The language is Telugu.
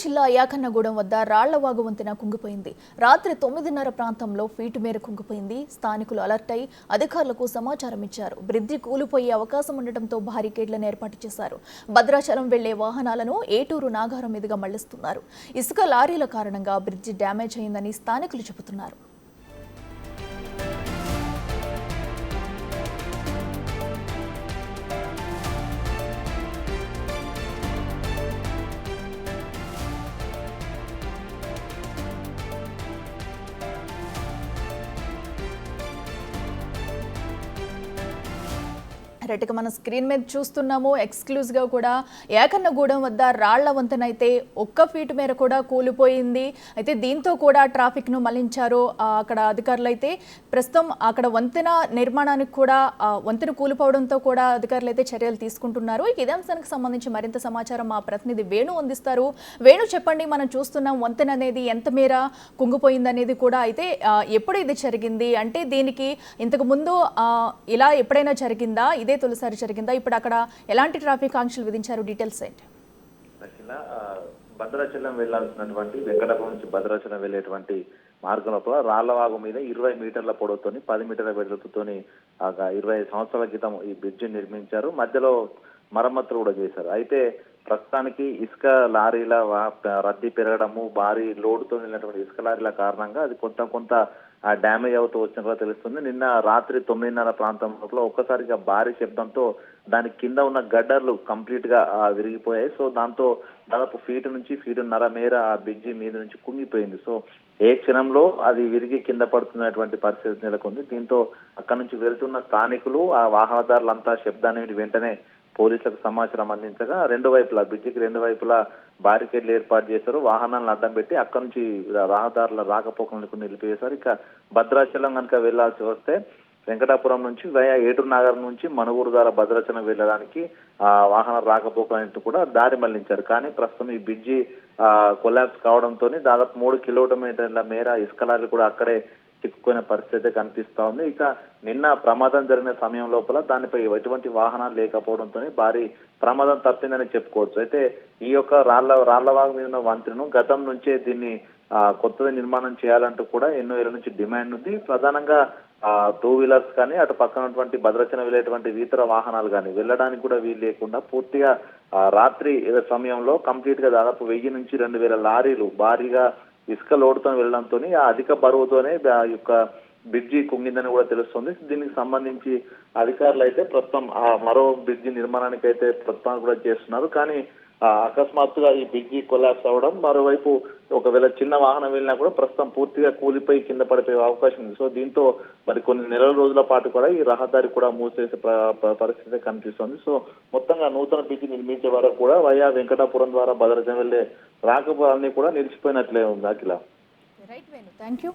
జిల్లా యాకన్నగూడెం వద్ద రాళ్లవాగు వంతెన కుంగిపోయింది. రాత్రి 9:30 ప్రాంతంలో ఫీటు మేర కుంగిపోయింది. స్థానికులు అలర్ట్ అయి అధికారులకు సమాచారం ఇచ్చారు. బ్రిడ్జి కూలిపోయే అవకాశం ఉండటంతో బారికేడ్లను ఏర్పాటు చేశారు. భద్రాచలం వెళ్లే వాహనాలను ఏటూరు నాగారం మీదుగా మళ్లిస్తున్నారు. ఇసుక లారీల కారణంగా బ్రిడ్జి డ్యామేజ్ అయిందని స్థానికులు చెబుతున్నారు. రెట్టిగా మన స్క్రీన్ మీద చూస్తున్నాము. ఎక్స్క్లూజివ్గా కూడా యాకన్నగూడెం వద్ద రాళ్ల వంతెన అయితే ఒక్క ఫీటు మేర కూడా కూలిపోయింది. అయితే దీంతో కూడా ట్రాఫిక్ను మళ్లించారు అక్కడ అధికారులు. అయితే ప్రస్తుతం అక్కడ వంతెన నిర్మాణానికి కూడా వంతెన కూలిపోవడంతో కూడా అధికారులు అయితే చర్యలు తీసుకుంటున్నారు. ఇదే అంశానికి సంబంధించి మరింత సమాచారం మా ప్రతినిధి వేణు అందిస్తారు. వేణు, చెప్పండి, మనం చూస్తున్నాం వంతెన అనేది ఎంత మేర కుంగిపోయింది అనేది కూడా. అయితే ఎప్పుడు ఇది జరిగింది అంటే దీనికి ఇంతకు ముందు ఇలా ఎప్పుడైనా జరిగిందా? ఇదే తొలిసారి జరిగిందా? ఇప్పుడు అక్కడ ఎలాంటి ట్రాఫిక్ ఆంక్షలు విధించారు? డీటెయిల్స్ ఏంటి? భద్రాచలం వెళ్లాల్సినటువంటి వెంకటాపురం నుంచి భద్రాచలం వెళ్లేటువంటి మార్గం లోపల రాళ్లవాగు మీద 20 మీటర్ల పొడవుతోని 10 మీటర్ల వెడల్పుతోని 25 సంవత్సరాల క్రితం ఈ బ్రిడ్జి నిర్మించారు. మధ్యలో మరమ్మతులు కూడా చేశారు. అయితే ప్రస్తుతానికి ఇసుక లారీల రద్దీ పెరగడము, భారీ లోడుతో వెళ్ళినటువంటి ఇసుక లారీల కారణంగా అది కొంత డ్యామేజ్ అవుతూ వచ్చినట్లుగా తెలుస్తుంది. నిన్న రాత్రి 9:30 ప్రాంతం లోపల ఒక్కసారిగా భారీ శబ్దంతో దాని కింద ఉన్న గడ్డర్లు కంప్లీట్ గా విరిగిపోయాయి. సో దాంతో దాదాపు ఫీటు నుంచి ఫీటున్నర మేర ఆ బ్రిడ్జి మీద నుంచి కుంగిపోయింది. సో ఏ క్షణంలో అది విరిగి కింద పడుతున్నటువంటి పరిస్థితి నెలకొంది. దీంతో అక్కడి నుంచి వెళ్తున్న స్థానికులు, ఆ వాహనదారులంతా శబ్దాన్ని వెంటనే పోలీసులకు సమాచారం అందించగా బ్రిడ్జికి రెండు వైపులా బారికేడ్లు ఏర్పాటు చేశారు. వాహనాలను అడ్డం పెట్టి అక్కడి నుంచి రహదారుల రాకపోకలను నిలిపివేశారు. ఇక భద్రాచలం కనుక వెళ్లాల్సి వస్తే వెంకటాపురం నుంచి వయా ఏటూరు నాగారం నుంచి మనుగూరు ద్వారా భద్రాచలం వెళ్ళడానికి వాహన రాకపోకలను కూడా దారి మళ్లించారు. కానీ ప్రస్తుతం ఈ బ్రిడ్జి కొలాప్స్ కావడంతో దాదాపు 3 కిలోమీటర్ల మేర ఇసుక లారీలు కూడా అక్కడే చిక్కుకునే పరిస్థితి కనిపిస్తా ఉంది. ఇక నిన్న ప్రమాదం జరిగిన సమయం లోపల దానిపై ఎటువంటి వాహనాలు లేకపోవడంతో భారీ ప్రమాదం తప్పిందని చెప్పుకోవచ్చు. అయితే ఈ యొక్క రాళ్లవాగు మీద ఉన్న వంతెనను గతం నుంచే దీన్ని కొత్తగా నిర్మాణం చేయాలంటూ కూడా ఎన్నో ఏళ్ల నుంచి డిమాండ్ ఉంది. ప్రధానంగా 2 వీలర్స్ కానీ అటు పక్కనటువంటి భద్రాచలం వెళ్ళేటువంటి ఇతర వాహనాలు కానీ వెళ్ళడానికి కూడా వీలు లేకుండా పూర్తిగా రాత్రి సమయంలో కంప్లీట్ గా దాదాపు 1000 నుంచి 2000 లారీలు భారీగా ఇసుక లోడుతో వెళ్లడంతో ఆ అధిక బరువుతోనే ఆ యొక్క బ్రిడ్జి కుంగిందని కూడా తెలుస్తుంది. దీనికి సంబంధించి అధికారులు అయితే ప్రస్తుతం మరో బ్రిడ్జి నిర్మాణానికి అయితే ప్రస్తుతం కూడా చేస్తున్నారు. కానీ అకస్మాత్తుగా ఈ బ్రిడ్జి కొలాప్స్ అవడం, మరోవైపు ఒకవేళ చిన్న వాహనం వెళ్ళినా కూడా ప్రస్తుతం పూర్తిగా కూలిపోయి కింద పడిపోయే అవకాశం ఉంది. సో దీంతో మరి కొన్ని నెలల రోజుల పాటు కూడా ఈ రహదారి కూడా మూసేసే పరిస్థితి కనిపిస్తుంది. సో మొత్తంగా నూతన బ్రిడ్జి నిర్మించే వరకు కూడా వయా వెంకటాపురం ద్వారా భద్రాచలం వెళ్లే రాకపోకలన్నీ కూడా నిలిచిపోయినట్లే ఉంది. అఖిల. Right Venu, thank you.